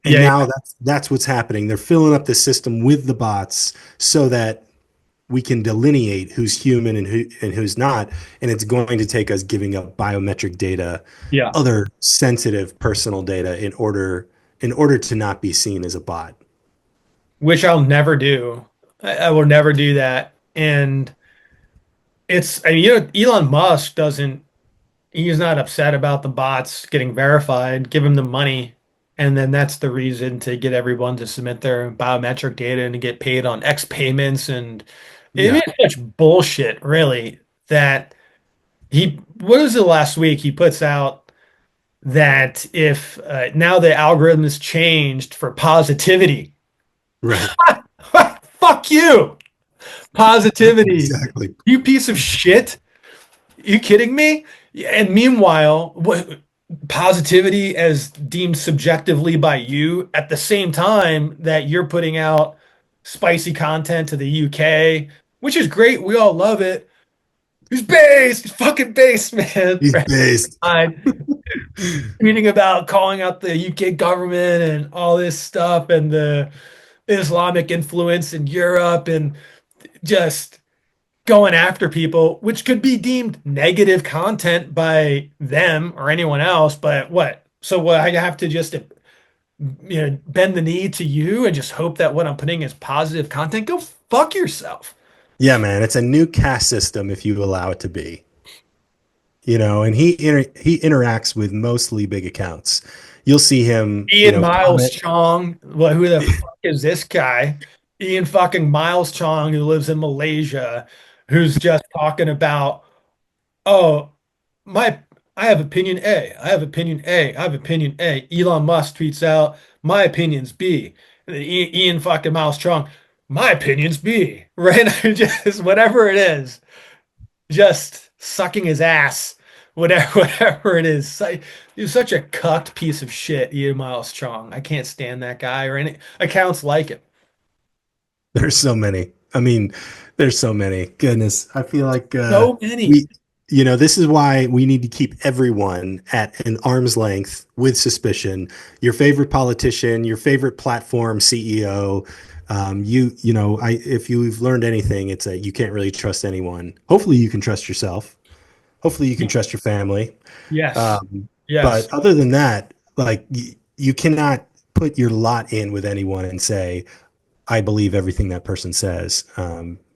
B: And
A: yeah,
B: now
A: yeah.
B: that's what's happening. They're filling up the system with the bots so that we can delineate who's human and who's not. And it's going to take us giving up biometric data,
A: Yeah.
B: other sensitive personal data in order to not be seen as a bot.
A: Which I'll never do. I will never do that. And I mean, Elon Musk doesn't, he's not upset about the bots getting verified. Give him the money. And then that's the reason to get everyone to submit their biometric data and to get paid on X payments. And I mean,
B: Yeah.
A: it's such bullshit, really, that what was it last week? He puts out that if now the algorithm is changed for positivity.
B: Right.
A: Fuck you. Positivity.
B: Exactly.
A: You piece of shit. You kidding me? And meanwhile, positivity as deemed subjectively by you at the same time that you're putting out spicy content to the UK, which is great. We all love it. He's based. He's fucking based, man.
B: He's based.
A: I'm reading about calling out the UK government and all this stuff and the Islamic influence in Europe and just going after people, which could be deemed negative content by them or anyone else. But what? So what? I have to just bend the knee to you and just hope that what I'm putting is positive content. Go fuck yourself.
B: Yeah, man. It's a new caste system if you allow it to be. And he interacts with mostly big accounts. You'll see him,
A: Ian Miles
B: comment.
A: Chong. Well, who the fuck is this guy? Ian fucking Miles Chong, who lives in Malaysia, who's just talking about, oh, my I have opinion A. I have opinion A. I have opinion A. Elon Musk tweets out, my opinion's B. And then Ian fucking Miles Strong, my opinion's B. Right? Just whatever it is, just sucking his ass, whatever it is. He's such a cucked piece of shit, Ian Miles Strong. I can't stand that guy or any accounts like it.
B: There's so many. I mean, there's so many. Goodness, I feel like
A: So many.
B: we, this is why we need to keep everyone at an arm's length with suspicion. Your favorite politician, your favorite platform CEO. If you've learned anything, it's that you can't really trust anyone. Hopefully, you can trust yourself. Hopefully, you can trust your family.
A: Yes.
B: Um,
A: Yes.
B: but other than that, like you cannot put your lot in with anyone and say, I believe everything that person says.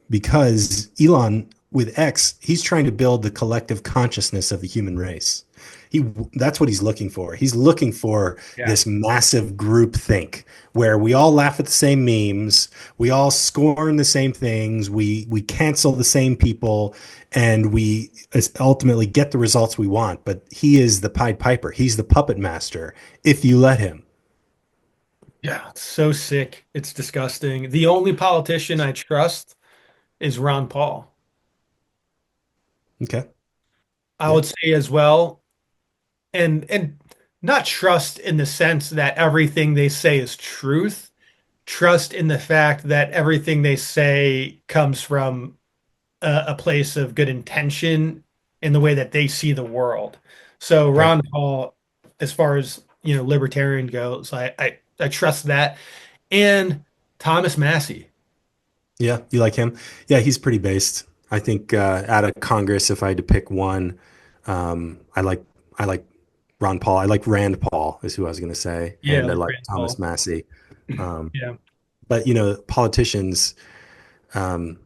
B: Because Elon with X, he's trying to build the collective consciousness of the human race. That's what he's looking for. He's looking for
A: Yeah.
B: this massive group think where we all laugh at the same memes, we all scorn the same things, we cancel the same people, and we ultimately get the results we want. But he is the Pied Piper. He's the puppet master if you let him.
A: Yeah. It's so sick. It's disgusting. The only politician I trust is Ron Paul.
B: Okay.
A: I
B: Yeah.
A: would say as well, and not trust in the sense that everything they say is truth. Trust in the fact that everything they say comes from a place of good intention in the way that they see the world. So
B: Right.
A: Ron Paul, as far as libertarian goes, I trust that. And Thomas Massey.
B: Yeah, you like him? Yeah, he's pretty based. I think out of Congress, if I had to pick one, I like Ron Paul. I like Rand Paul is who I was going to say,
A: Yeah,
B: and I
A: like
B: like
A: Rand
B: Thomas
A: Paul.
B: Massey. Um,
A: Yeah.
B: but politicians, um,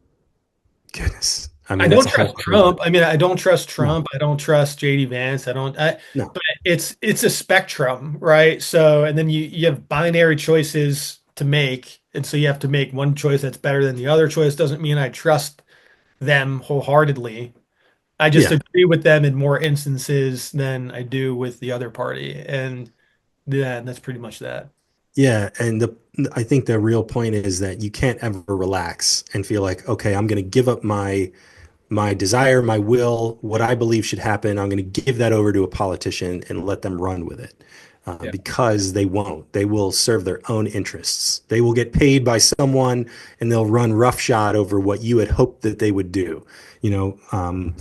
B: goodness, I
A: I
B: mean that's
A: don't
B: a whole
A: trust
B: other.
A: Trump. I mean, I don't trust
B: No,
A: Trump. I don't trust JD Vance. I don't
B: no,
A: but it's a spectrum, right? So and then you have binary choices to make. And so you have to make one choice that's better than the other choice. Doesn't mean I trust them wholeheartedly. I just
B: yeah,
A: agree with them in more instances than I do with the other party. And yeah, that's pretty much that.
B: yeah, and I think the real point is that you can't ever relax and feel like, okay, I'm going to give up my desire, my will, what I believe should happen. I'm going to give that over to a politician and let them run with it
A: Yeah.
B: because they won't. They will serve their own interests. They will get paid by someone and they'll run roughshod over what you had hoped that they would do. You know,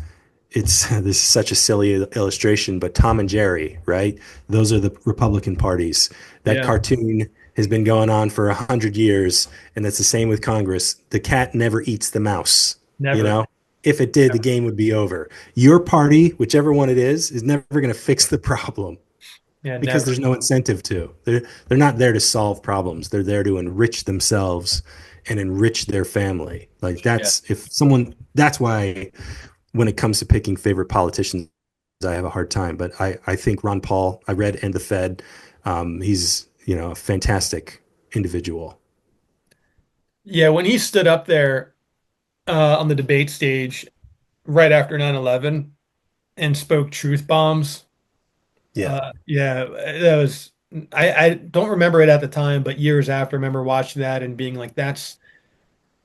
B: it's this is such a silly illustration, but Tom and Jerry, right? Those are the Republican parties. That
A: Yeah.
B: cartoon has been going on for 100 years, and that's the same with Congress. The cat never eats the mouse. You
A: Never.
B: know, if it did, the game would be over. Your party, whichever one it is never going to fix the problem
A: Yeah,
B: because
A: never.
B: there's no incentive to. They're not there to solve problems. They're there to enrich themselves and enrich their family. Like
A: Yeah.
B: that's why when it comes to picking favorite politicians, I have a hard time. But I think Ron Paul, I read And the Fed. He's, a fantastic individual.
A: Yeah, when he stood up there on the debate stage right after 9/11 and spoke truth bombs.
B: Yeah,
A: Yeah, that was I don't remember it at the time, but years after, I remember watching that and being like, that's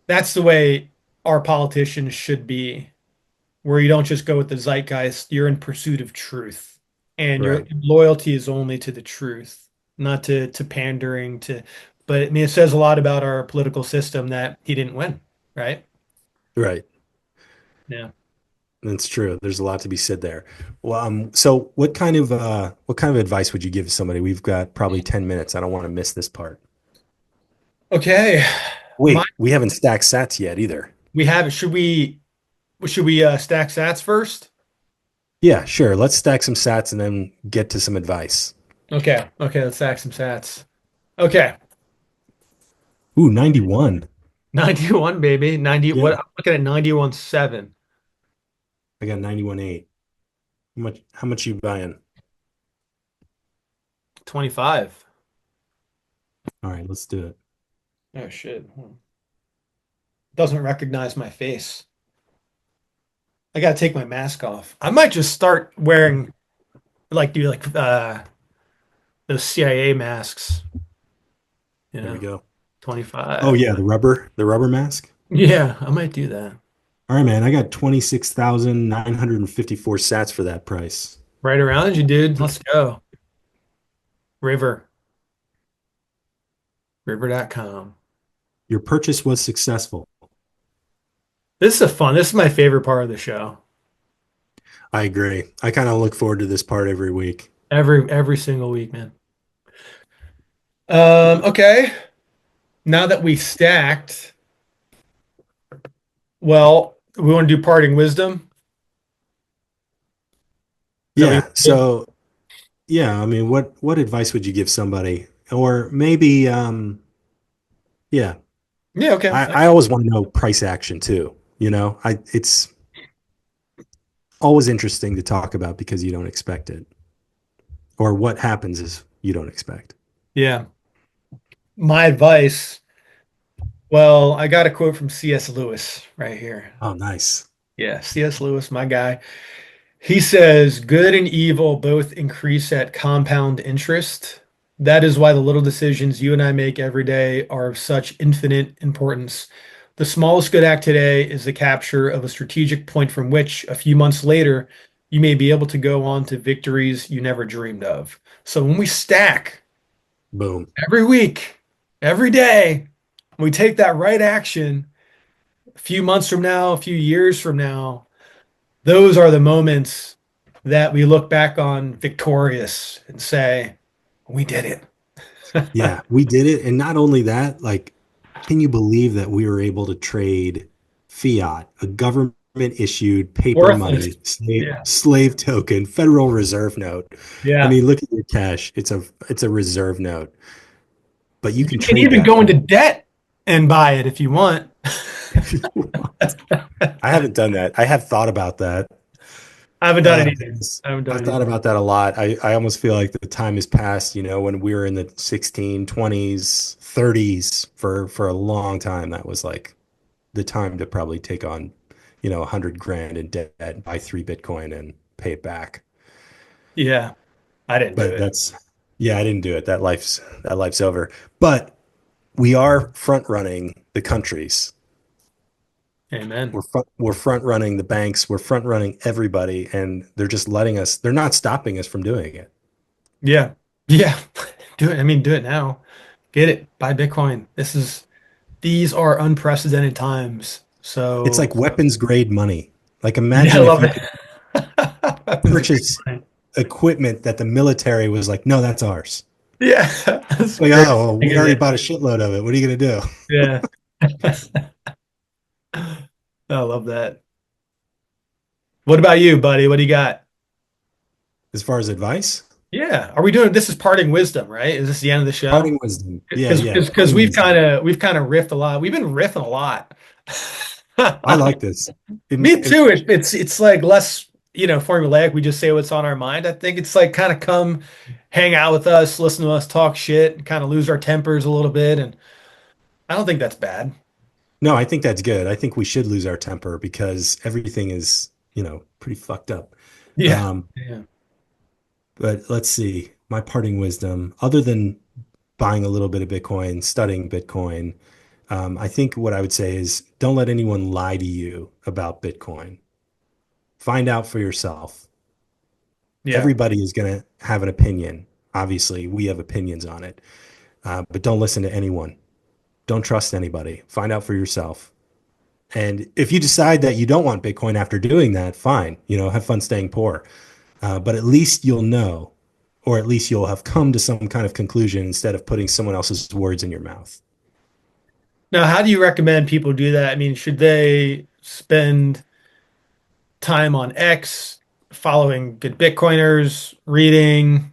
A: the way our politicians should be, where you don't just go with the zeitgeist, you're in pursuit of truth. And your
B: right,
A: loyalty is only to the truth, not to pandering to, but I mean it says a lot about our political system that he didn't win, right?
B: right.
A: Yeah.
B: That's true. There's a lot to be said there. Well, so what kind of advice would you give somebody? We've got probably 10 minutes. I don't want to miss this part.
A: Okay. My
B: Wait, we haven't stacked sats yet either.
A: we have should we stack sats first?
B: Yeah, sure. Let's stack some sats and then get to some advice.
A: Okay. Okay, let's stack some sats. Okay.
B: Ooh, 91.
A: 91, baby. 90. What
B: Yeah,
A: I'm looking at 91.7.
B: I got 91.8. How much you buying?
A: 25.
B: All right, let's do it.
A: Oh shit. Doesn't recognize my face. I gotta take my mask off. I might just start wearing like do like those CIA masks, you
B: There we
A: know,
B: go. Oh
A: 25.
B: yeah, the rubber mask.
A: Yeah, I might do that.
B: All right, man. I got 26,954 sats for that price.
A: Right around you, dude. Let's go. River, river.com.
B: Your purchase was successful.
A: This is my favorite part of the show.
B: I agree. I kind of look forward to this part every week.
A: Every single week, man. Okay. Now that we stacked, well, we want to do parting wisdom. Is that what you
B: Yeah.
A: want to do?
B: So yeah, I mean, what advice would you give somebody? Or maybe yeah.
A: Yeah, okay.
B: I always want to know price action too. It's always interesting to talk about because you don't expect it. Or what happens is you don't expect.
A: Yeah. My advice, well, I got a quote from C.S. Lewis right here.
B: Oh, nice.
A: Yeah, C.S. Lewis, my guy. He says, good and evil both increase at compound interest. That is why the little decisions you and I make every day are of such infinite importance. The smallest good act today is the capture of a strategic point from which, a few months later, you may be able to go on to victories you never dreamed of. So when we stack
B: Boom.
A: every week, every day, we take that right action a few months from now, a few years from now, those are the moments that we look back on victorious and say, we did it.
B: Yeah, we did it. And not only that, like, can you believe that we were able to trade fiat, a government issued paper
A: Worthless.
B: money,
A: Yeah.
B: slave token, Federal Reserve note? I
A: Yeah.
B: mean, look at your cash. It's a reserve note, but you
A: You
B: can
A: can
B: trade
A: even
B: that
A: go into debt and buy it if you want.
B: if you want. I haven't done that. I have thought about that.
A: I haven't done it either.
B: Goodness.
A: I haven't done
B: I've
A: it
B: thought
A: either.
B: about that a lot. I almost feel like the time has passed, when we were in the 16, 20s, 30s for a long time. That was like the time to probably take on, 100 grand in debt, buy 3 Bitcoin and pay it back.
A: Yeah, I didn't do
B: But
A: it.
B: yeah, I didn't do it. That life's over. But we are front running the countries.
A: Amen.
B: We're front running the banks. We're front running everybody, and they're just letting us. They're not stopping us from doing it.
A: Yeah. Yeah. Do it. I mean, do it now. Get it. Buy Bitcoin. These are unprecedented times.
B: It's
A: So,
B: like weapons grade money. Like
A: yeah, I
B: imagine if
A: love
B: you
A: it.
B: could
A: Weapons of
B: purchase
A: great.
B: equipment that the military was like, no, that's ours.
A: Yeah, that's
B: Like,
A: great.
B: oh, well, we already bought a shitload of it. What are you gonna do?
A: Yeah. I love that. What about you, buddy? What do you got?
B: As far as advice,
A: Yeah. Are we doing this is parting wisdom, right? Is this the end of the show?
B: parting wisdom. Yeah,
A: Because
B: yeah,
A: because
B: parting wisdom.
A: we've kind of riffed a lot. We've been riffing a lot.
B: I like this.
A: Me too. It's like less, formulaic. We just say what's on our mind. I think it's like kind of come hang out with us, listen to us talk shit, kind of lose our tempers a little bit. And I don't think that's bad.
B: No, I think that's good. I think we should lose our temper because everything is, pretty fucked up.
A: Yeah.
B: Um,
A: Yeah.
B: but let's see. My parting wisdom, other than buying a little bit of Bitcoin, studying Bitcoin, I think what I would say is don't let anyone lie to you about Bitcoin. Find out for yourself.
A: Yeah.
B: Everybody is going to have an opinion. Obviously, we have opinions on it, but don't listen to anyone. Don't trust anybody. Find out for yourself. And if you decide that you don't want Bitcoin after doing that, fine. Have fun staying poor. But at least you'll know, or at least you'll have come to some kind of conclusion instead of putting someone else's words in your mouth.
A: Now, how do you recommend people do that? I mean, should they spend time on X, following good Bitcoiners, reading,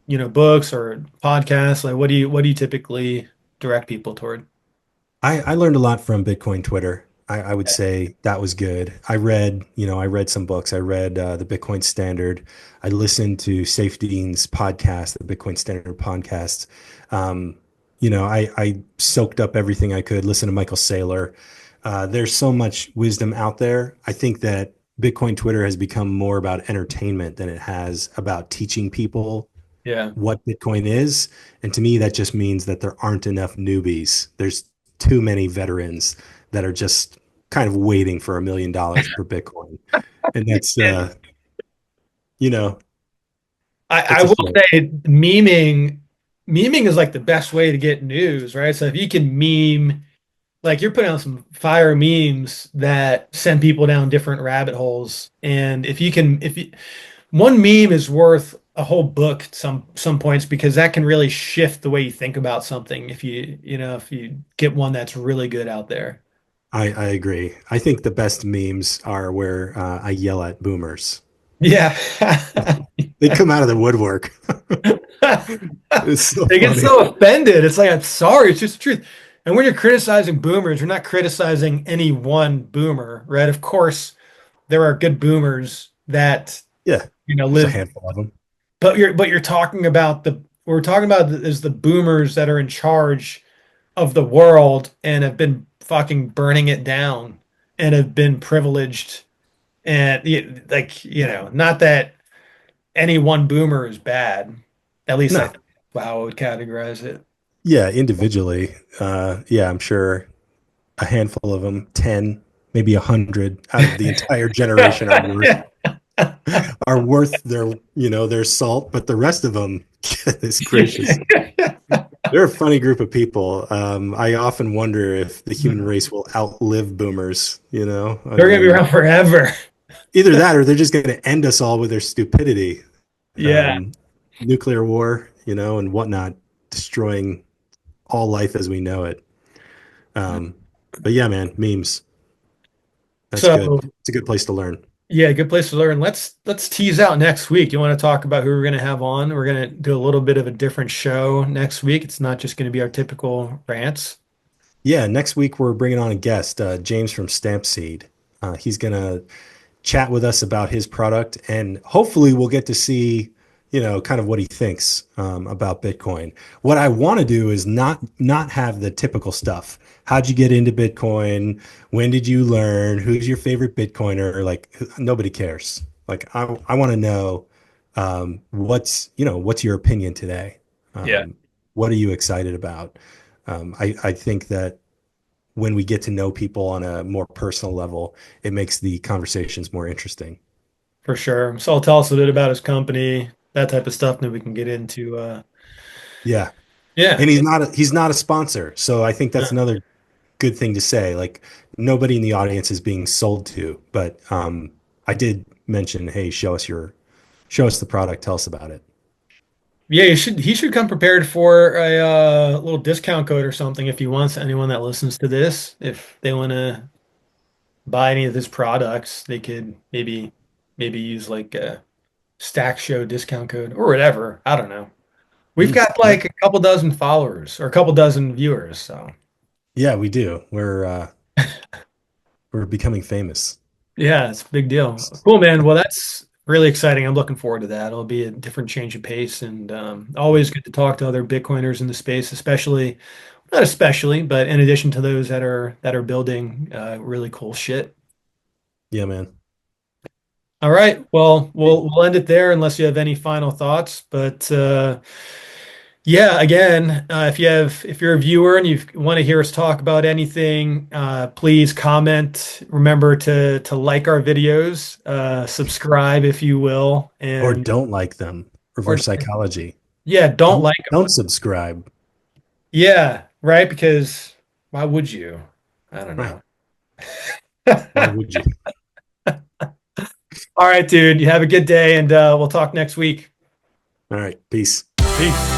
A: books or podcasts? Like, what do you typically direct people toward?
B: I learned a lot from Bitcoin Twitter. I would say that was good. I read some books. I read the Bitcoin Standard. I listened to Safe Dean's podcast, the Bitcoin Standard podcast. I soaked up everything I could. Listen to Michael Saylor. There's so much wisdom out there. I think that Bitcoin Twitter has become more about entertainment than it has about teaching people
A: Yeah.
B: what Bitcoin is. And to me, that just means that there aren't enough newbies. There's too many veterans that are just kind of waiting for $1 million per Bitcoin. And that's, you know,
A: I
B: it's a
A: will
B: shame.
A: say meming is like the best way to get news, right? So if you can meme, like you're putting out some fire memes that send people down different rabbit holes. And if you, one meme is worth a whole book at some points because that can really shift the way you think about something if you get one that's really good out there.
B: I agree. I think the best memes are where I yell at boomers.
A: Yeah.
B: They come out of the woodwork. It's so
A: They get
B: funny.
A: so offended. It's like, I'm sorry, it's just the truth. And when you're criticizing boomers, you're not criticizing any one boomer, right? Of course, there are good boomers that,
B: Yeah, there's a
A: live,
B: handful of them.
A: but you're talking about we're talking about is the boomers that are in charge of the world and have been fucking burning it down and have been privileged and like, not that any one boomer is bad. At least I
B: No,
A: think that's how I would categorize it.
B: yeah, individually, yeah, I'm sure a handful of them, 10, maybe 100 out of the entire generation
A: Yeah.
B: are worth their salt, but the rest of them, goodness gracious, they're a funny group of people. I often wonder if the human race will outlive boomers, and
A: They're gonna be
B: then
A: around forever.
B: either that or they're just going to end us all with their stupidity.
A: Yeah,
B: Um, Nuclear war, and whatnot, destroying all life as we know it. Um, but yeah, man, memes. That's
A: so
B: good. It's a good place to learn.
A: yeah, good place to learn. Let's tease out next week. You want to talk about who we're gonna have on? We're gonna do a little bit of a different show next week. It's not just gonna be our typical rants.
B: Yeah, next week we're bringing on a guest, James from Stampseed. He's gonna chat with us about his product, and hopefully we'll get to see, kind of what he thinks about Bitcoin. What I want to do is not have the typical stuff. How'd you get into Bitcoin? When did you learn? Who's your favorite Bitcoiner? Like nobody cares. Like I want to know what's your opinion today?
A: Yeah,
B: What are you excited about? I think that when we get to know people on a more personal level, it makes the conversations more interesting.
A: for sure. So I'll tell us a bit about his company, that type of stuff, and then we can get into
B: Yeah.
A: yeah.
B: And he's not a sponsor. So I think that's another good thing to say. Like nobody in the audience is being sold to, but I did mention, hey, show us the product, tell us about it.
A: Yeah, he should come prepared for a little discount code or something if he wants anyone that listens to this. If they want to buy any of his products, they could maybe use like a Stack Show discount code or whatever. I don't know. We've got
B: Yeah.
A: like a couple dozen followers or a couple dozen viewers, so
B: Yeah, we do. We're becoming famous.
A: yeah, it's a big deal. Cool, man. Well, that's really exciting. I'm looking forward to that. It'll be a different change of pace and always good to talk to other Bitcoiners in the space, especially not especially, but in addition to those that are building really cool shit.
B: Yeah, man.
A: All right. Well, we'll end it there unless you have any final thoughts. But yeah, again, if you're a viewer and you want to hear us talk about anything, please comment. Remember to like our videos, subscribe if you will,
B: Or
A: and
B: don't like them.
A: or
B: Reverse psychology.
A: yeah, don't
B: Don't
A: like
B: don't
A: them.
B: subscribe.
A: Yeah, right. Because why would you? I don't
B: Right.
A: know.
B: Why would you?
A: All right, dude. You have a good day, and we'll talk next week.
B: All right. Peace.
A: Peace.